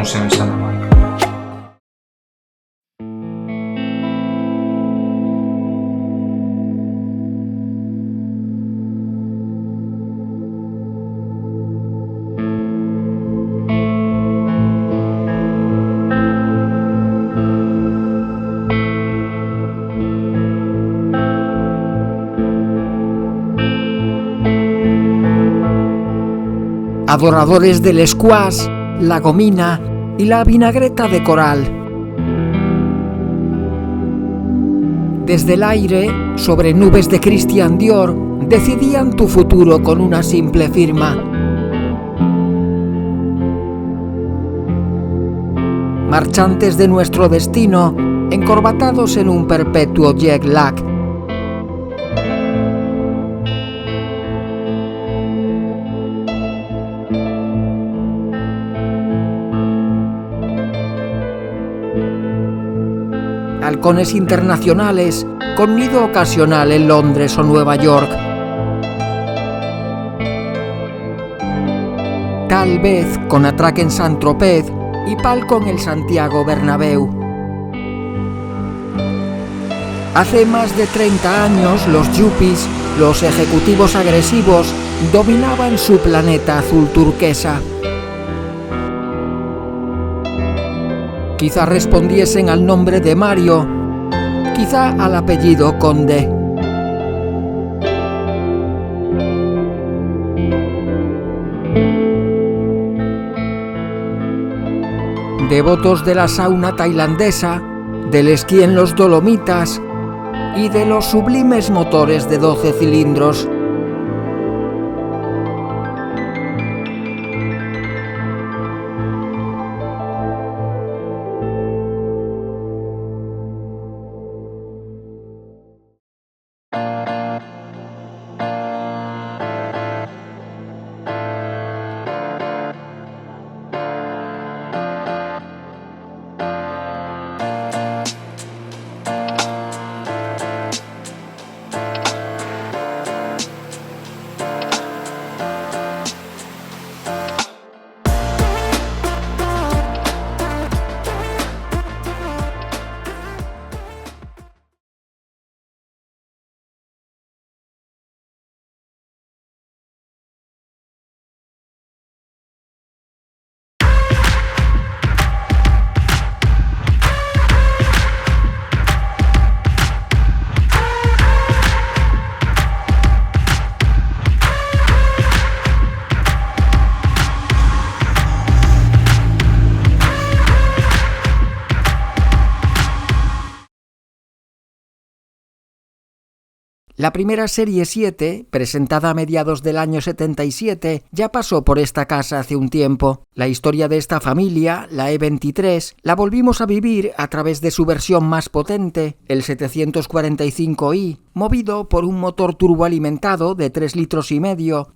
estamos en Salamanca. Adoradores del squash, la gomina y la vinagreta de coral. Desde el aire, sobre nubes de Christian Dior, decidían tu futuro con una simple firma. Marchantes de nuestro destino, encorbatados en un perpetuo jet lag. Halcones internacionales con nido ocasional en Londres o Nueva York. Tal vez con atraque en Saint-Tropez y palco en el Santiago Bernabéu. Hace más de 30 años los yuppies, los ejecutivos agresivos, dominaban su planeta azul turquesa. Quizá respondiesen al nombre de Mario, quizá al apellido Conde. Devotos de la sauna tailandesa, del esquí en los Dolomitas y de los sublimes motores de 12 cilindros. La primera serie 7, presentada a mediados del año 77, ya pasó por esta casa hace un tiempo. La historia de esta familia, la E23, la volvimos a vivir a través de su versión más potente, el 745i, movido por un motor turboalimentado de 3,5 litros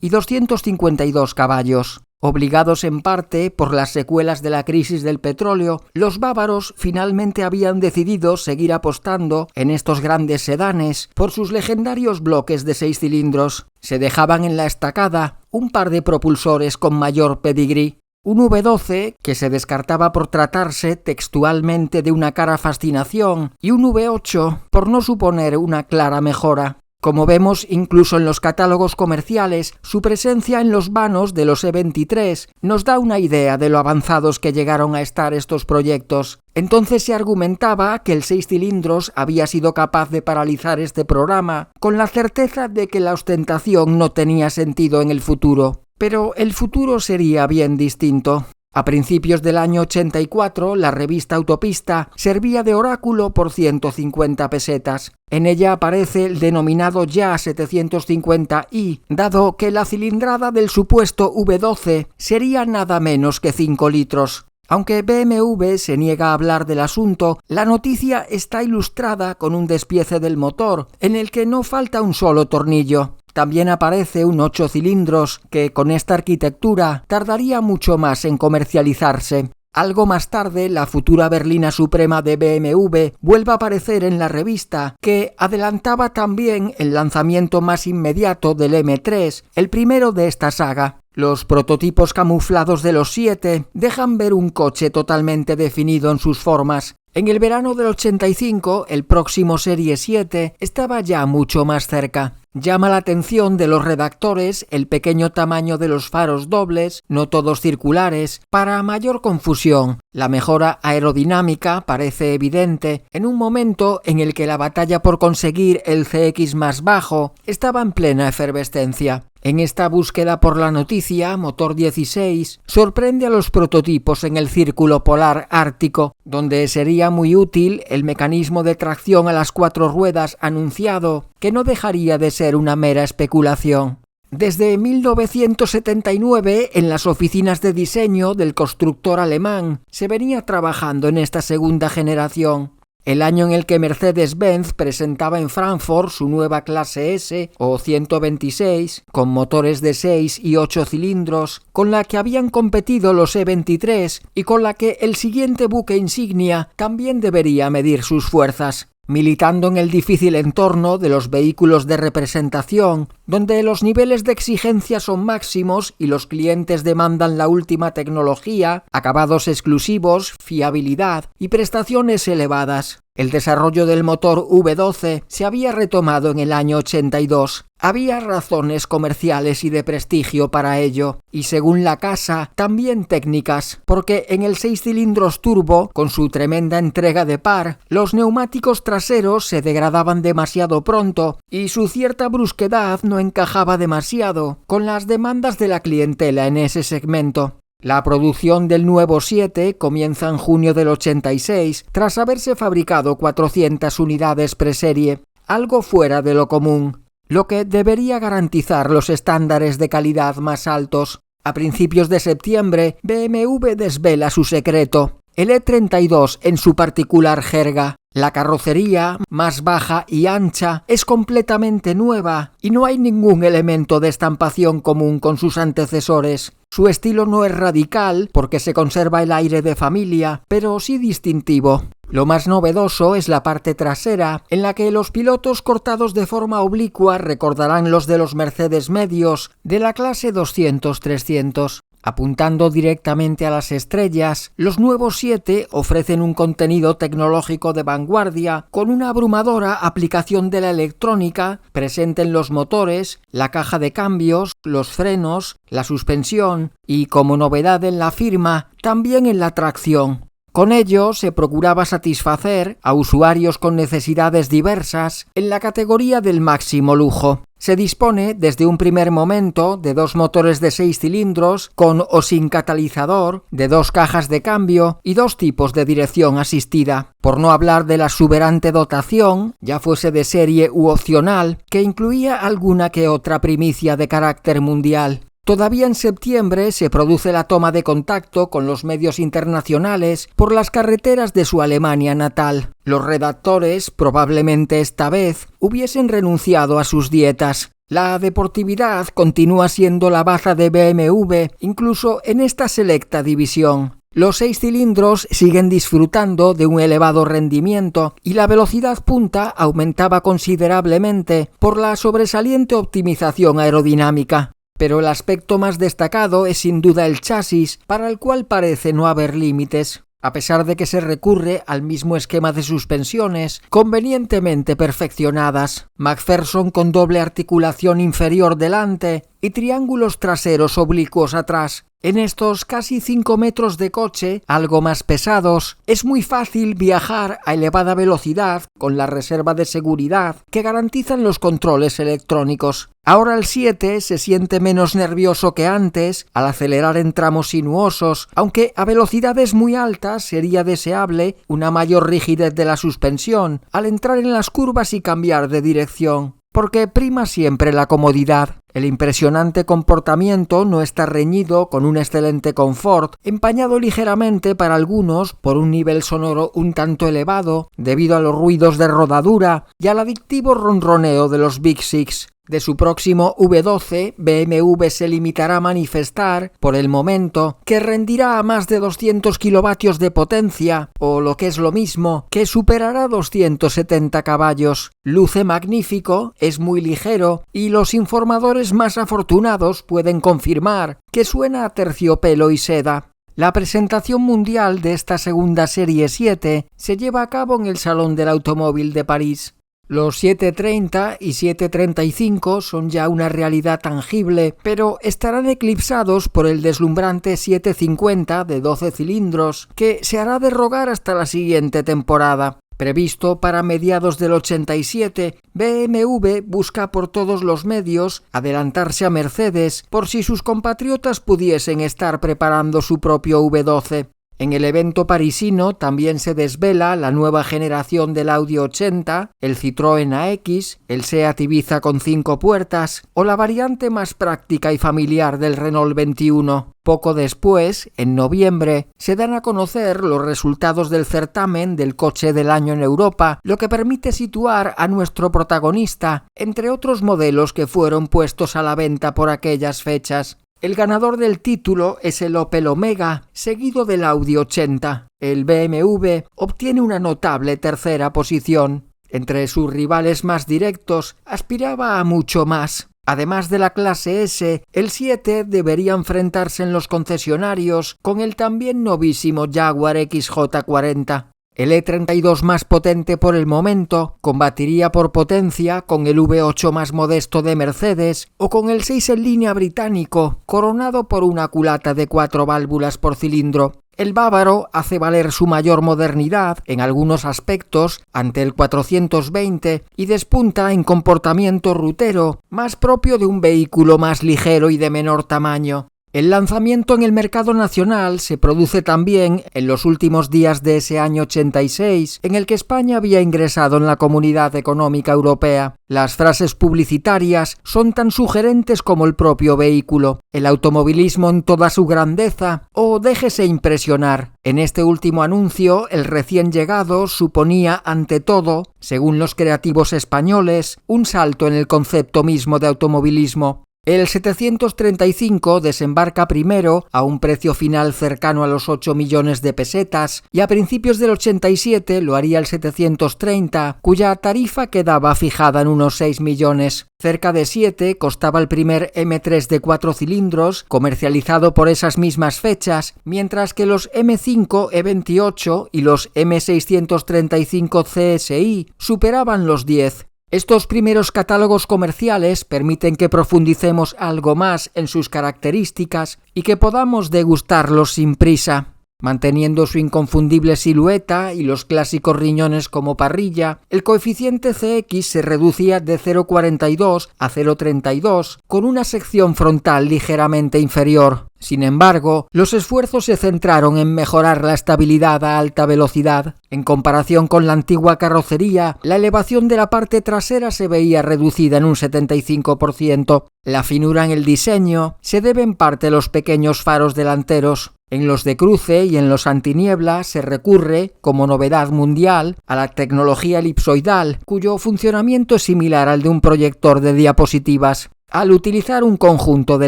y 252 caballos. Obligados en parte por las secuelas de la crisis del petróleo, los bávaros finalmente habían decidido seguir apostando en estos grandes sedanes por sus legendarios bloques de 6 cilindros. Se dejaban en la estacada un par de propulsores con mayor pedigrí. Un V12 que se descartaba por tratarse textualmente de una cara fascinación y un V8 por no suponer una clara mejora. Como vemos incluso en los catálogos comerciales, su presencia en los vanos de los E23 nos da una idea de lo avanzados que llegaron a estar estos proyectos. Entonces se argumentaba que el 6 cilindros había sido capaz de paralizar este programa, con la certeza de que la ostentación no tenía sentido en el futuro. Pero el futuro sería bien distinto. A principios del año 84, la revista Autopista servía de oráculo por 150 pesetas. En ella aparece el denominado ya 750i, dado que la cilindrada del supuesto V12 sería nada menos que 5 litros. Aunque BMW se niega a hablar del asunto, la noticia está ilustrada con un despiece del motor, en el que no falta un solo tornillo. También aparece un 8 cilindros que, con esta arquitectura, tardaría mucho más en comercializarse. Algo más tarde, la futura berlina suprema de BMW vuelve a aparecer en la revista, que adelantaba también el lanzamiento más inmediato del M3, el primero de esta saga. Los prototipos camuflados de los 7 dejan ver un coche totalmente definido en sus formas. En el verano del 85, el próximo Serie 7 estaba ya mucho más cerca. Llama la atención de los redactores el pequeño tamaño de los faros dobles, no todos circulares, para mayor confusión. La mejora aerodinámica parece evidente en un momento en el que la batalla por conseguir el CX más bajo estaba en plena efervescencia. En esta búsqueda por la noticia, Motor 16 sorprende a los prototipos en el Círculo Polar Ártico, donde sería muy útil el mecanismo de tracción a las 4 ruedas anunciado, que no dejaría de ser una mera especulación. Desde 1979, en las oficinas de diseño del constructor alemán, se venía trabajando en esta segunda generación. El año en el que Mercedes-Benz presentaba en Frankfurt su nueva clase S o 126, con motores de 6 y 8 cilindros, con la que habían competido los E23 y con la que el siguiente buque insignia también debería medir sus fuerzas. Militando en el difícil entorno de los vehículos de representación, donde los niveles de exigencia son máximos y los clientes demandan la última tecnología, acabados exclusivos, fiabilidad y prestaciones elevadas. El desarrollo del motor V12 se había retomado en el año 82. Había razones comerciales y de prestigio para ello, y según la casa, también técnicas, porque en el 6 cilindros turbo, con su tremenda entrega de par, los neumáticos traseros se degradaban demasiado pronto y su cierta brusquedad no encajaba demasiado con las demandas de la clientela en ese segmento. La producción del nuevo 7 comienza en junio del 86, tras haberse fabricado 400 unidades preserie, algo fuera de lo común, lo que debería garantizar los estándares de calidad más altos. A principios de septiembre, BMW desvela su secreto, el E32 en su particular jerga. La carrocería, más baja y ancha, es completamente nueva y no hay ningún elemento de estampación común con sus antecesores. Su estilo no es radical porque se conserva el aire de familia, pero sí distintivo. Lo más novedoso es la parte trasera, en la que los pilotos cortados de forma oblicua recordarán los de los Mercedes medios de la clase 200-300. Apuntando directamente a las estrellas, los nuevos 7 ofrecen un contenido tecnológico de vanguardia con una abrumadora aplicación de la electrónica presente en los motores, la caja de cambios, los frenos, la suspensión y, como novedad en la firma, también en la tracción. Con ello se procuraba satisfacer a usuarios con necesidades diversas en la categoría del máximo lujo. Se dispone desde un primer momento de 2 motores de 6 cilindros con o sin catalizador, de 2 cajas de cambio y 2 tipos de dirección asistida. Por no hablar de la exuberante dotación, ya fuese de serie u opcional, que incluía alguna que otra primicia de carácter mundial. Todavía en septiembre se produce la toma de contacto con los medios internacionales por las carreteras de su Alemania natal. Los redactores, probablemente esta vez, hubiesen renunciado a sus dietas. La deportividad continúa siendo la baza de BMW, incluso en esta selecta división. Los 6 cilindros siguen disfrutando de un elevado rendimiento y la velocidad punta aumentaba considerablemente por la sobresaliente optimización aerodinámica. Pero el aspecto más destacado es sin duda el chasis, para el cual parece no haber límites. A pesar de que se recurre al mismo esquema de suspensiones, convenientemente perfeccionadas, McPherson con doble articulación inferior delante y triángulos traseros oblicuos atrás. En estos casi 5 metros de coche, algo más pesados, es muy fácil viajar a elevada velocidad con la reserva de seguridad que garantizan los controles electrónicos. Ahora el 7 se siente menos nervioso que antes al acelerar en tramos sinuosos, aunque a velocidades muy altas sería deseable una mayor rigidez de la suspensión al entrar en las curvas y cambiar de dirección, porque prima siempre la comodidad. El impresionante comportamiento no está reñido con un excelente confort, empañado ligeramente para algunos por un nivel sonoro un tanto elevado debido a los ruidos de rodadura y al adictivo ronroneo de los Big Six. De su próximo V12, BMW se limitará a manifestar, por el momento, que rendirá a más de 200 kilovatios de potencia, o lo que es lo mismo, que superará 270 caballos. Luce magnífico, es muy ligero, y los informadores más afortunados pueden confirmar que suena a terciopelo y seda. La presentación mundial de esta segunda Serie 7 se lleva a cabo en el Salón del Automóvil de París. Los 730 y 735 son ya una realidad tangible, pero estarán eclipsados por el deslumbrante 750 de 12 cilindros, que se hará de rogar hasta la siguiente temporada. Previsto para mediados del 87, BMW busca por todos los medios adelantarse a Mercedes por si sus compatriotas pudiesen estar preparando su propio V12. En el evento parisino también se desvela la nueva generación del Audi 80, el Citroën AX, el Seat Ibiza con 5 puertas o la variante más práctica y familiar del Renault 21. Poco después, en noviembre, se dan a conocer los resultados del certamen del coche del año en Europa, lo que permite situar a nuestro protagonista entre otros modelos que fueron puestos a la venta por aquellas fechas. El ganador del título es el Opel Omega, seguido del Audi 80. El BMW obtiene una notable tercera posición. Entre sus rivales más directos, aspiraba a mucho más. Además de la clase S, el 7 debería enfrentarse en los concesionarios con el también novísimo Jaguar XJ40. El E32 más potente por el momento combatiría por potencia con el V8 más modesto de Mercedes o con el 6 en línea británico, coronado por una culata de 4 válvulas por cilindro. El bávaro hace valer su mayor modernidad en algunos aspectos ante el 420 y despunta en comportamiento rutero, más propio de un vehículo más ligero y de menor tamaño. El lanzamiento en el mercado nacional se produce también en los últimos días de ese año 86, en el que España había ingresado en la Comunidad Económica Europea. Las frases publicitarias son tan sugerentes como el propio vehículo. El automovilismo en toda su grandeza, o déjese impresionar. En este último anuncio, el recién llegado suponía, ante todo, según los creativos españoles, un salto en el concepto mismo de automovilismo. El 735 desembarca primero a un precio final cercano a los 8 millones de pesetas y a principios del 87 lo haría el 730, cuya tarifa quedaba fijada en unos 6 millones. Cerca de 7 costaba el primer M3 de 4 cilindros, comercializado por esas mismas fechas, mientras que los M5 E28 y los M635 CSI superaban los 10. Estos primeros catálogos comerciales permiten que profundicemos algo más en sus características y que podamos degustarlos sin prisa. Manteniendo su inconfundible silueta y los clásicos riñones como parrilla, el coeficiente CX se reducía de 0,42 a 0,32, con una sección frontal ligeramente inferior. Sin embargo, los esfuerzos se centraron en mejorar la estabilidad a alta velocidad. En comparación con la antigua carrocería, la elevación de la parte trasera se veía reducida en un 75%. La finura en el diseño se debe en parte a los pequeños faros delanteros. En los de cruce y en los antiniebla se recurre, como novedad mundial, a la tecnología elipsoidal, cuyo funcionamiento es similar al de un proyector de diapositivas. Al utilizar un conjunto de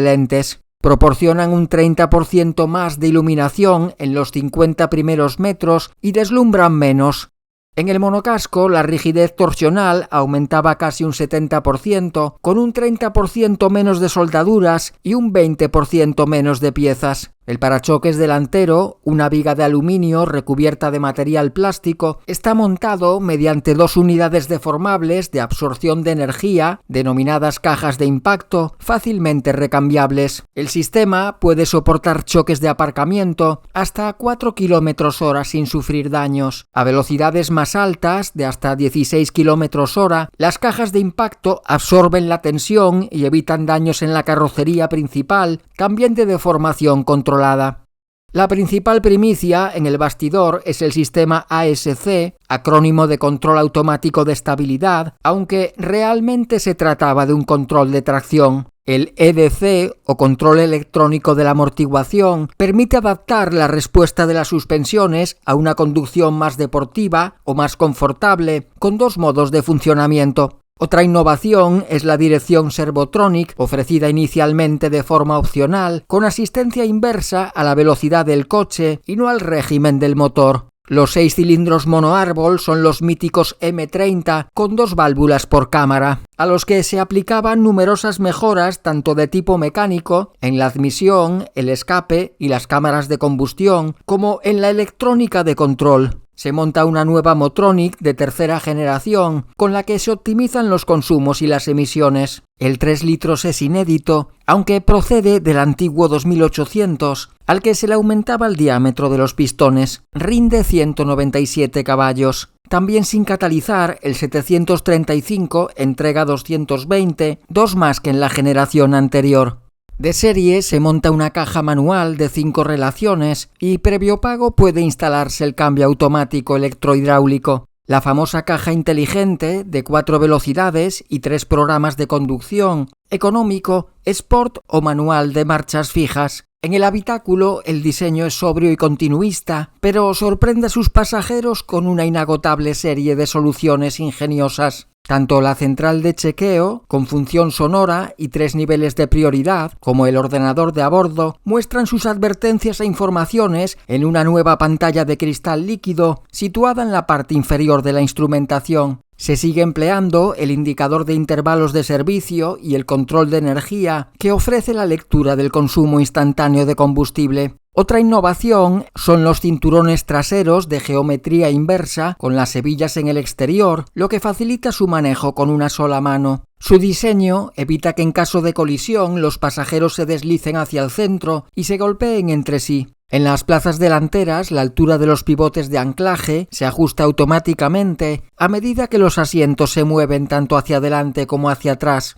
lentes, proporcionan un 30% más de iluminación en los 50 primeros metros y deslumbran menos. En el monocasco, la rigidez torsional aumentaba casi un 70%, con un 30% menos de soldaduras y un 20% menos de piezas. El parachoques delantero, una viga de aluminio recubierta de material plástico, está montado mediante 2 unidades deformables de absorción de energía, denominadas cajas de impacto, fácilmente recambiables. El sistema puede soportar choques de aparcamiento hasta 4 km/h sin sufrir daños. A velocidades más altas, de hasta 16 km/h, las cajas de impacto absorben la tensión y evitan daños en la carrocería principal, también de deformación controlada. La principal primicia en el bastidor es el sistema ASC, acrónimo de Control Automático de Estabilidad, aunque realmente se trataba de un control de tracción. El EDC, o Control Electrónico de la Amortiguación, permite adaptar la respuesta de las suspensiones a una conducción más deportiva o más confortable, con 2 modos de funcionamiento. Otra innovación es la dirección Servotronic, ofrecida inicialmente de forma opcional, con asistencia inversa a la velocidad del coche y no al régimen del motor. Los 6 cilindros monoárbol son los míticos M30 con 2 válvulas por cámara, a los que se aplicaban numerosas mejoras tanto de tipo mecánico, en la admisión, el escape y las cámaras de combustión, como en la electrónica de control. Se monta una nueva Motronic de tercera generación, con la que se optimizan los consumos y las emisiones. El 3 litros es inédito, aunque procede del antiguo 2800, al que se le aumentaba el diámetro de los pistones. Rinde 197 caballos. También sin catalizar, el 735 entrega 220, 2 más que en la generación anterior. De serie se monta una caja manual de 5 relaciones y previo pago puede instalarse el cambio automático electrohidráulico. La famosa caja inteligente de 4 velocidades y 3 programas de conducción, económico, sport o manual de marchas fijas. En el habitáculo el diseño es sobrio y continuista, pero sorprende a sus pasajeros con una inagotable serie de soluciones ingeniosas. Tanto la central de chequeo, con función sonora y 3 niveles de prioridad, como el ordenador de a bordo, muestran sus advertencias e informaciones en una nueva pantalla de cristal líquido situada en la parte inferior de la instrumentación. Se sigue empleando el indicador de intervalos de servicio y el control de energía que ofrece la lectura del consumo instantáneo de combustible. Otra innovación son los cinturones traseros de geometría inversa con las hebillas en el exterior, lo que facilita su manejo con una sola mano. Su diseño evita que en caso de colisión los pasajeros se deslicen hacia el centro y se golpeen entre sí. En las plazas delanteras, la altura de los pivotes de anclaje se ajusta automáticamente a medida que los asientos se mueven tanto hacia adelante como hacia atrás.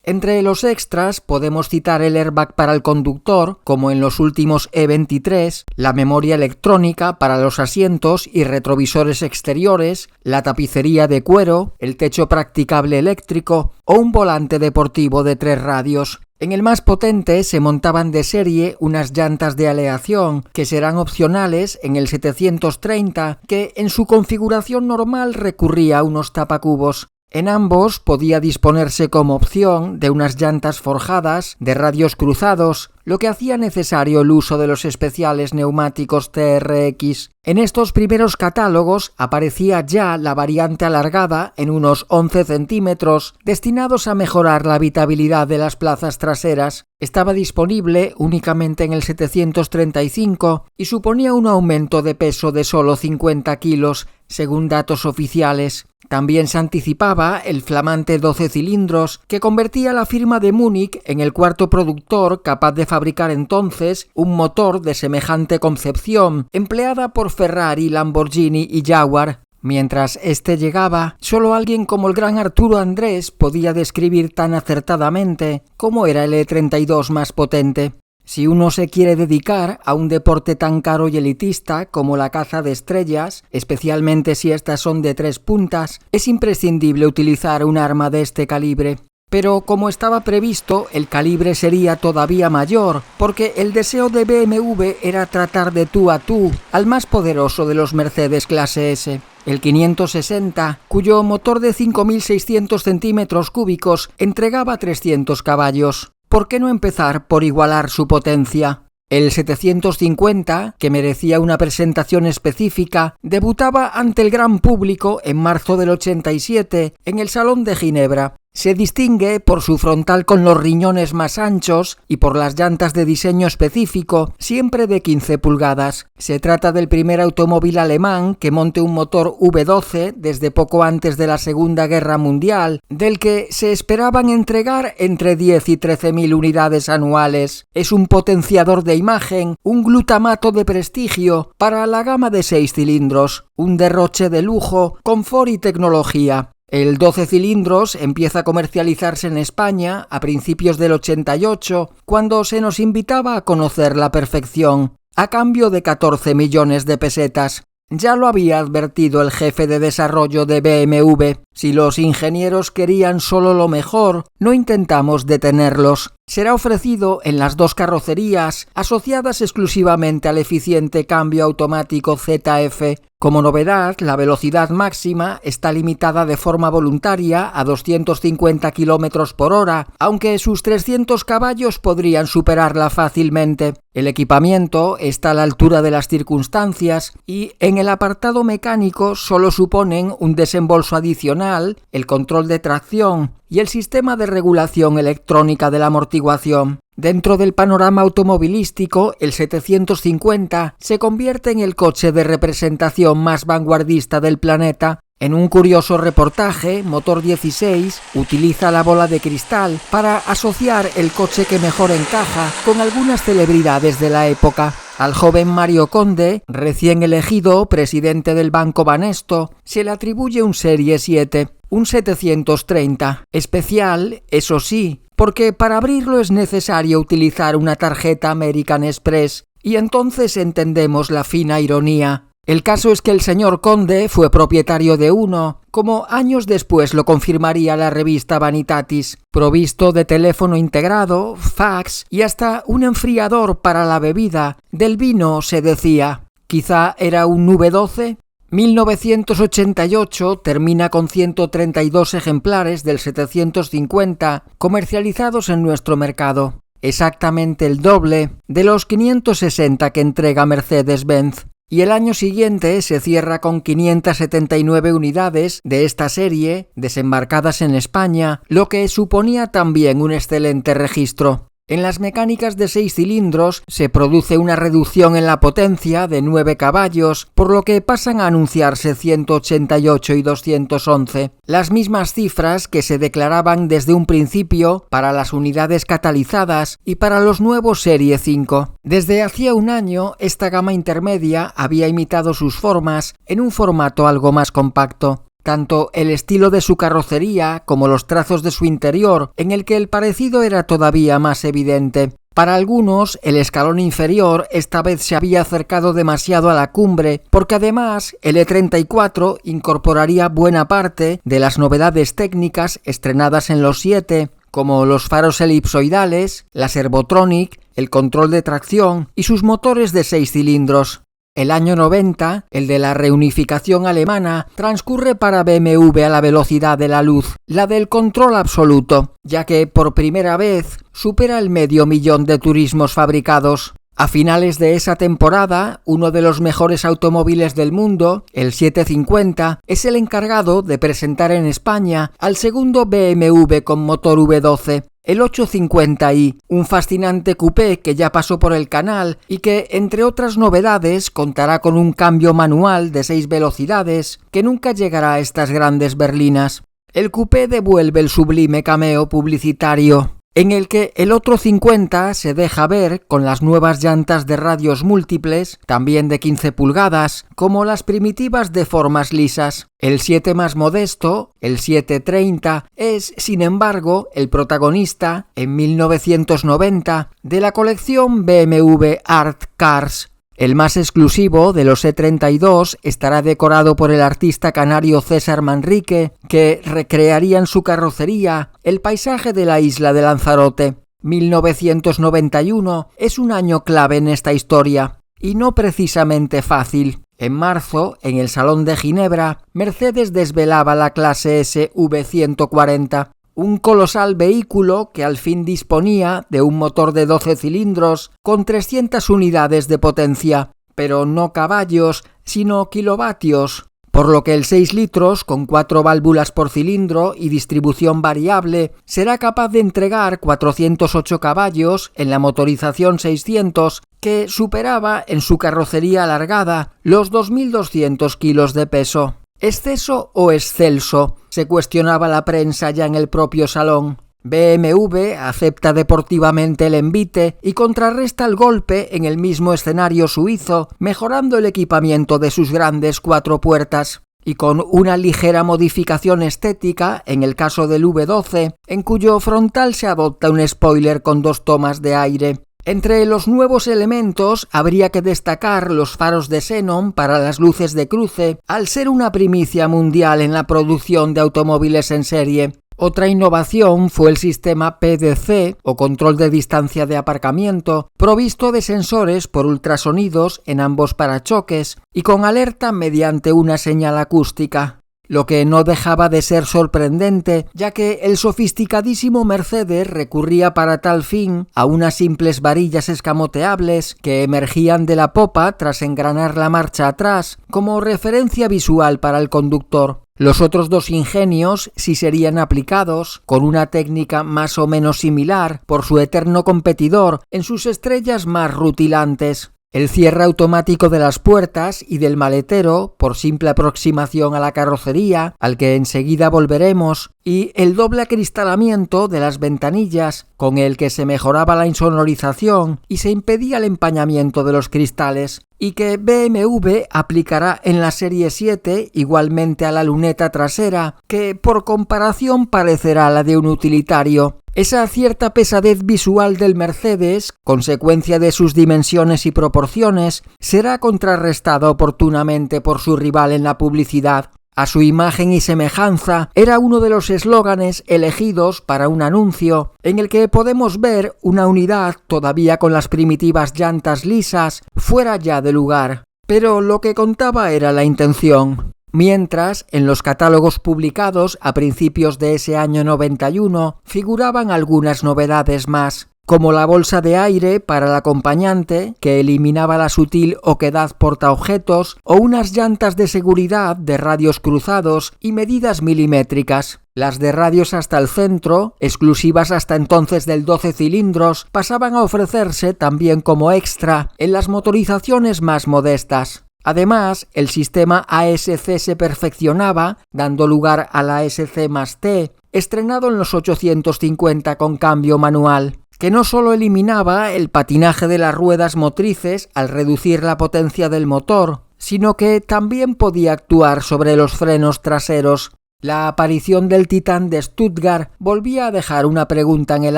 Entre los extras podemos citar el airbag para el conductor, como en los últimos E23, la memoria electrónica para los asientos y retrovisores exteriores, la tapicería de cuero, el techo practicable eléctrico o un volante deportivo de 3 radios. En el más potente se montaban de serie unas llantas de aleación que serán opcionales en el 730, que en su configuración normal recurría a unos tapacubos. En ambos podía disponerse como opción de unas llantas forjadas de radios cruzados, lo que hacía necesario el uso de los especiales neumáticos TRX. En estos primeros catálogos aparecía ya la variante alargada en unos 11 centímetros, destinados a mejorar la habitabilidad de las plazas traseras. Estaba disponible únicamente en el 735 y suponía un aumento de peso de solo 50 kilos, según datos oficiales. También se anticipaba el flamante 12 cilindros que convertía a la firma de Múnich en el cuarto productor capaz de fabricar entonces un motor de semejante concepción, empleada por Ferrari, Lamborghini y Jaguar. Mientras este llegaba, solo alguien como el gran Arturo Andrés podía describir tan acertadamente cómo era el E32 más potente. Si uno se quiere dedicar a un deporte tan caro y elitista como la caza de estrellas, especialmente si estas son de 3 puntas, es imprescindible utilizar un arma de este calibre. Pero como estaba previsto, el calibre sería todavía mayor, porque el deseo de BMW era tratar de tú a tú al más poderoso de los Mercedes clase S. El 560, cuyo motor de 5.600 centímetros cúbicos entregaba 300 caballos. ¿Por qué no empezar por igualar su potencia? El 750, que merecía una presentación específica, debutaba ante el gran público en marzo del 87 en el Salón de Ginebra. Se distingue por su frontal con los riñones más anchos y por las llantas de diseño específico, siempre de 15 pulgadas. Se trata del primer automóvil alemán que monte un motor V12 desde poco antes de la Segunda Guerra Mundial, del que se esperaban entregar entre 10 y 13.000 unidades anuales. Es un potenciador de imagen, un glutamato de prestigio para la gama de 6 cilindros, un derroche de lujo, confort y tecnología. El 12 cilindros empieza a comercializarse en España a principios del 88, cuando se nos invitaba a conocer la perfección, a cambio de 14 millones de pesetas. Ya lo había advertido el jefe de desarrollo de BMW. Si los ingenieros querían solo lo mejor, no intentamos detenerlos. Será ofrecido en las 2 carrocerías asociadas exclusivamente al eficiente cambio automático ZF. Como novedad, la velocidad máxima está limitada de forma voluntaria a 250 km por hora, aunque sus 300 caballos podrían superarla fácilmente. El equipamiento está a la altura de las circunstancias y en el apartado mecánico solo suponen un desembolso adicional, el control de tracción y el sistema de regulación electrónica de la amortiguación. Dentro del panorama automovilístico, el 750 se convierte en el coche de representación más vanguardista del planeta. En un curioso reportaje, Motor 16 utiliza la bola de cristal para asociar el coche que mejor encaja con algunas celebridades de la época. Al joven Mario Conde, recién elegido presidente del Banco Banesto, se le atribuye un Serie 7, un 730, especial, eso sí, porque para abrirlo es necesario utilizar una tarjeta American Express, y entonces entendemos la fina ironía. El caso es que el señor Conde fue propietario de uno, como años después lo confirmaría la revista Vanitatis, provisto de teléfono integrado, fax y hasta un enfriador para la bebida. Del vino se decía, quizá era un V12. 1988 termina con 132 ejemplares del 750 comercializados en nuestro mercado, exactamente el doble de los 560 que entrega Mercedes-Benz. Y el año siguiente se cierra con 579 unidades de esta serie desembarcadas en España, lo que suponía también un excelente registro. En las mecánicas de 6 cilindros se produce una reducción en la potencia de 9 caballos, por lo que pasan a anunciarse 188 y 211, las mismas cifras que se declaraban desde un principio para las unidades catalizadas y para los nuevos Serie 5. Desde hacía un año, esta gama intermedia había imitado sus formas en un formato algo más compacto. Tanto el estilo de su carrocería como los trazos de su interior, en el que el parecido era todavía más evidente. Para algunos, el escalón inferior esta vez se había acercado demasiado a la cumbre, porque además el E34 incorporaría buena parte de las novedades técnicas estrenadas en los 7, como los faros elipsoidales, la Servotronic, el control de tracción y sus motores de 6 cilindros. El año 90, el de la reunificación alemana, transcurre para BMW a la velocidad de la luz, la del control absoluto, ya que por primera vez supera el 500.000 de turismos fabricados. A finales de esa temporada, uno de los mejores automóviles del mundo, el 750, es el encargado de presentar en España al segundo BMW con motor V12. El 850i, un fascinante coupé que ya pasó por el canal y que, entre otras novedades, contará con un cambio manual de 6 velocidades que nunca llegará a estas grandes berlinas. El coupé devuelve el sublime cameo publicitario, en el que el otro 50 se deja ver con las nuevas llantas de radios múltiples, también de 15 pulgadas, como las primitivas de formas lisas. El 7 más modesto, el 730, es, sin embargo, el protagonista, en 1990, de la colección BMW Art Cars. El más exclusivo de los E32 estará decorado por el artista canario César Manrique, que recrearía en su carrocería el paisaje de la isla de Lanzarote. 1991 es un año clave en esta historia, y no precisamente fácil. En marzo, en el Salón de Ginebra, Mercedes desvelaba la clase S V140, un colosal vehículo que al fin disponía de un motor de 12 cilindros con 300 unidades de potencia, pero no caballos, sino kilovatios, por lo que el 6 litros con 4 válvulas por cilindro y distribución variable será capaz de entregar 408 caballos en la motorización 600, que superaba en su carrocería alargada los 2.200 kilos de peso. ¿Exceso o excelso?, se cuestionaba la prensa ya en el propio salón. BMW acepta deportivamente el envite y contrarresta el golpe en el mismo escenario suizo, mejorando el equipamiento de sus grandes 4 puertas. Y con una ligera modificación estética en el caso del V12, en cuyo frontal se adopta un spoiler con 2 tomas de aire. Entre los nuevos elementos habría que destacar los faros de xenón para las luces de cruce, al ser una primicia mundial en la producción de automóviles en serie, Otra innovación fue el sistema PDC o control de distancia de aparcamiento, provisto de sensores por ultrasonidos en ambos parachoques y con alerta mediante una señal acústica. Lo que no dejaba de ser sorprendente, ya que el sofisticadísimo Mercedes recurría para tal fin a unas simples varillas escamoteables que emergían de la popa tras engranar la marcha atrás, como referencia visual para el conductor. Los otros dos ingenios sí serían aplicados, con una técnica más o menos similar, por su eterno competidor en sus estrellas más rutilantes. El cierre automático de las puertas y del maletero, por simple aproximación a la carrocería, al que enseguida volveremos, y el doble acristalamiento de las ventanillas, con el que se mejoraba la insonorización y se impedía el empañamiento de los cristales, y que BMW aplicará en la serie 7 igualmente a la luneta trasera, que por comparación parecerá la de un utilitario. Esa cierta pesadez visual del Mercedes, consecuencia de sus dimensiones y proporciones, será contrarrestada oportunamente por su rival en la publicidad. A su imagen y semejanza era uno de los eslóganes elegidos para un anuncio en el que podemos ver una unidad todavía con las primitivas llantas lisas fuera ya de lugar. Pero lo que contaba era la intención. Mientras, en los catálogos publicados a principios de ese año 91 figuraban algunas novedades más, como la bolsa de aire para el acompañante, que eliminaba la sutil oquedad portaobjetos, o unas llantas de seguridad de radios cruzados y medidas milimétricas. Las de radios hasta el centro, exclusivas hasta entonces del 12 cilindros, pasaban a ofrecerse también como extra en las motorizaciones más modestas. Además, el sistema ASC se perfeccionaba, dando lugar al ASC+T, estrenado en los 850 con cambio manual, que no solo eliminaba el patinaje de las ruedas motrices al reducir la potencia del motor, sino que también podía actuar sobre los frenos traseros. La aparición del Titán de Stuttgart volvía a dejar una pregunta en el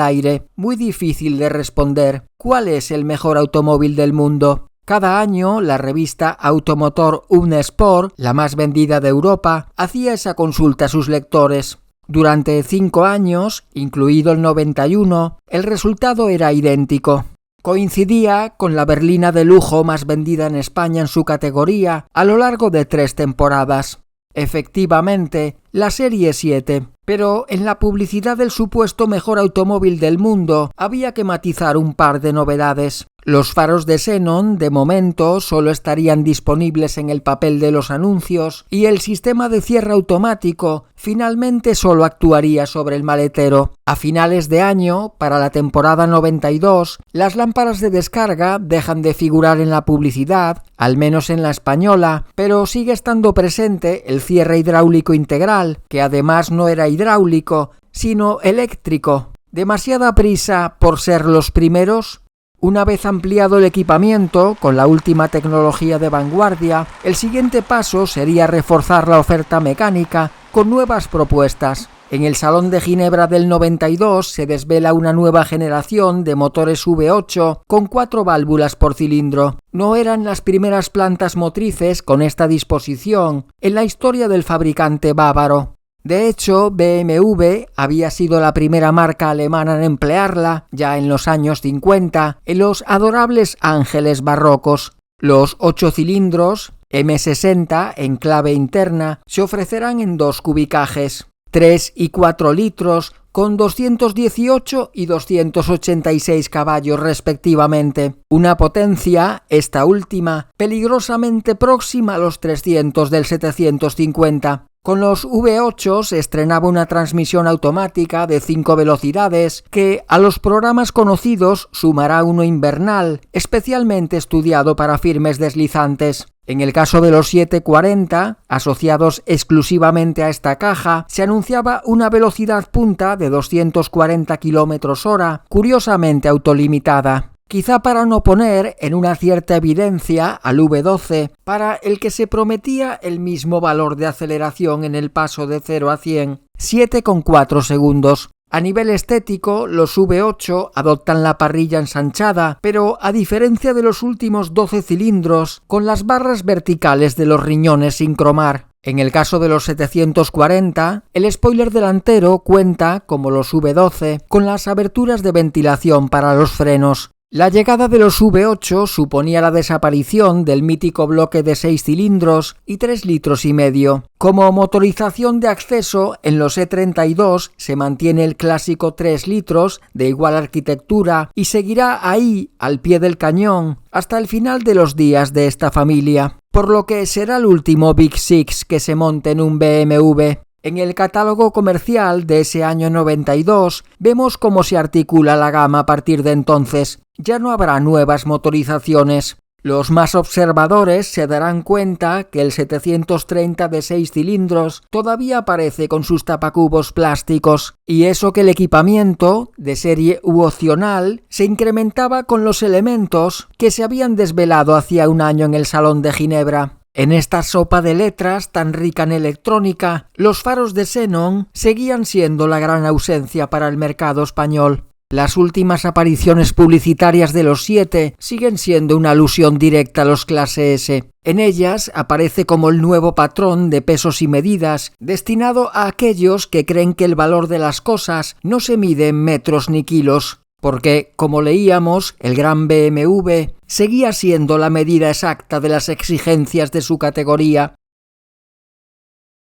aire, muy difícil de responder. ¿Cuál es el mejor automóvil del mundo? Cada año, la revista Automotor Sport, la más vendida de Europa, hacía esa consulta a sus lectores. Durante 5 años, incluido el 91, el resultado era idéntico. Coincidía con la berlina de lujo más vendida en España en su categoría a lo largo de 3 temporadas. Efectivamente, la serie 7. Pero en la publicidad del supuesto mejor automóvil del mundo había que matizar un par de novedades. Los faros de xenón, de momento, solo estarían disponibles en el papel de los anuncios y el sistema de cierre automático finalmente solo actuaría sobre el maletero. A finales de año, para la temporada 92, las lámparas de descarga dejan de figurar en la publicidad, al menos en la española, pero sigue estando presente el cierre hidráulico integral, que además no era hidráulico, sino eléctrico. ¿Demasiada prisa por ser los primeros? Una vez ampliado el equipamiento con la última tecnología de vanguardia, el siguiente paso sería reforzar la oferta mecánica con nuevas propuestas. En el Salón de Ginebra del 92 se desvela una nueva generación de motores V8 con 4 válvulas por cilindro. No eran las primeras plantas motrices con esta disposición en la historia del fabricante bávaro. De hecho, BMW había sido la primera marca alemana en emplearla, ya en los años 50, en los adorables Ángeles barrocos. Los 8 cilindros M60 en clave interna se ofrecerán en 2 cubicajes, 3 y 4 litros, con 218 y 286 caballos respectivamente. Una potencia, esta última, peligrosamente próxima a los 300 del 750. Con los V8 se estrenaba una transmisión automática de 5 velocidades que a los programas conocidos sumará uno invernal, especialmente estudiado para firmes deslizantes. En el caso de los 740, asociados exclusivamente a esta caja, se anunciaba una velocidad punta de 240 km/h, curiosamente autolimitada. Quizá para no poner en una cierta evidencia al V12, para el que se prometía el mismo valor de aceleración en el paso de 0 a 100, 7,4 segundos. A nivel estético, los V8 adoptan la parrilla ensanchada, pero a diferencia de los últimos 12 cilindros, con las barras verticales de los riñones sin cromar. En el caso de los 740, el spoiler delantero cuenta, como los V12, con las aberturas de ventilación para los frenos. La llegada de los V8 suponía la desaparición del mítico bloque de 6 cilindros y 3,5 litros. Como motorización de acceso, en los E32 se mantiene el clásico 3 litros de igual arquitectura y seguirá ahí, al pie del cañón, hasta el final de los días de esta familia, por lo que será el último Big Six que se monte en un BMW. En el catálogo comercial de ese año 92 vemos cómo se articula la gama a partir de entonces. Ya no habrá nuevas motorizaciones. Los más observadores se darán cuenta que el 730 de 6 cilindros todavía aparece con sus tapacubos plásticos, y eso que el equipamiento, de serie u opcional, se incrementaba con los elementos que se habían desvelado hacía un año en el Salón de Ginebra. En esta sopa de letras tan rica en electrónica, los faros de xenón seguían siendo la gran ausencia para el mercado español. Las últimas apariciones publicitarias de los 7 siguen siendo una alusión directa a los clase S. En ellas aparece como el nuevo patrón de pesos y medidas, destinado a aquellos que creen que el valor de las cosas no se mide en metros ni kilos. Porque, como leíamos, el gran BMW seguía siendo la medida exacta de las exigencias de su categoría.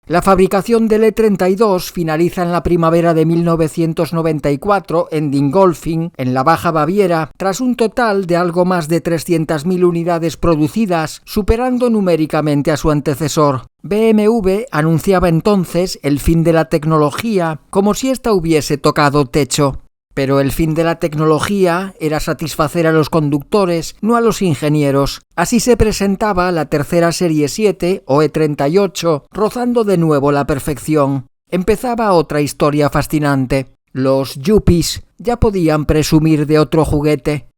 La fabricación del E32 finaliza en la primavera de 1994 en Dingolfing, en la Baja Baviera, tras un total de algo más de 300.000 unidades producidas, superando numéricamente a su antecesor. BMW anunciaba entonces el fin de la tecnología, como si ésta hubiese tocado techo. Pero el fin de la tecnología era satisfacer a los conductores, no a los ingenieros. Así se presentaba la tercera serie 7 o E38, rozando de nuevo la perfección. Empezaba otra historia fascinante. Los yuppies ya podían presumir de otro juguete.